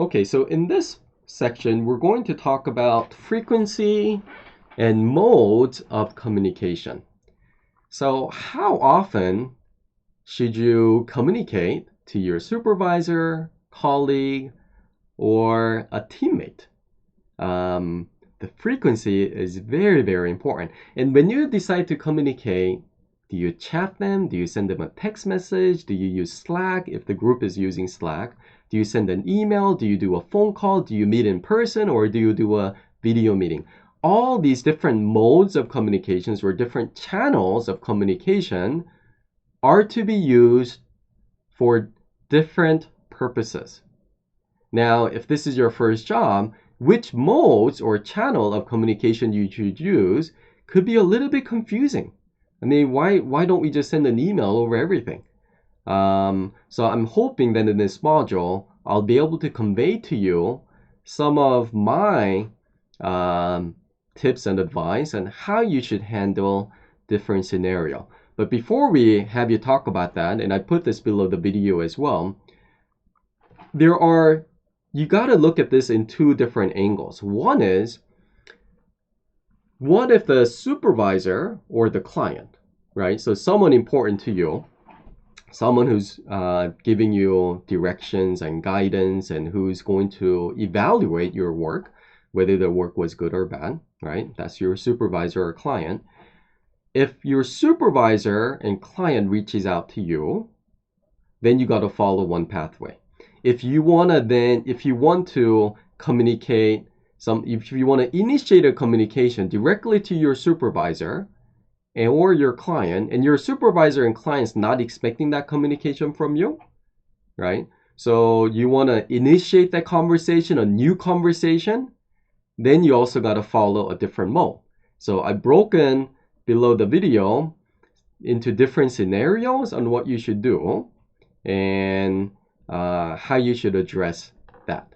Okay, so in this section, we're going to talk about frequency and modes of communication. So how often should you communicate to your supervisor, colleague, or a teammate? The frequency is very, very important. And when you decide to communicate, do you chat them? Do you send them a text message? Do you use Slack if the group is using Slack? Do you send an email? Do you do a phone call? Do you meet in person or do you do a video meeting? All these different modes of communications or different channels of communication are to be used for different purposes. Now, if this is your first job, which modes or channel of communication you should use could be a little bit confusing. I mean, why don't we just send an email over everything? So I'm hoping that in this module, I'll be able to convey to you some of my tips and advice on how you should handle different scenario. But before we have you talk about that, and I put this below the video as well, you got to look at this in two different angles. One is, what if the supervisor or the client, right? So someone important to you, someone who's giving you directions and guidance and who's going to evaluate your work, whether the work was good or bad, right? That's your supervisor or client. If your supervisor and client reaches out to you, then you got to follow one pathway. If you want to communicate if you want to initiate a communication directly to your supervisor or your client, and your supervisor and client's not expecting that communication from you, right? So you want to initiate that conversation, a new conversation, then you also got to follow a different mode. So I've broken below the video into different scenarios on what you should do and how you should address that.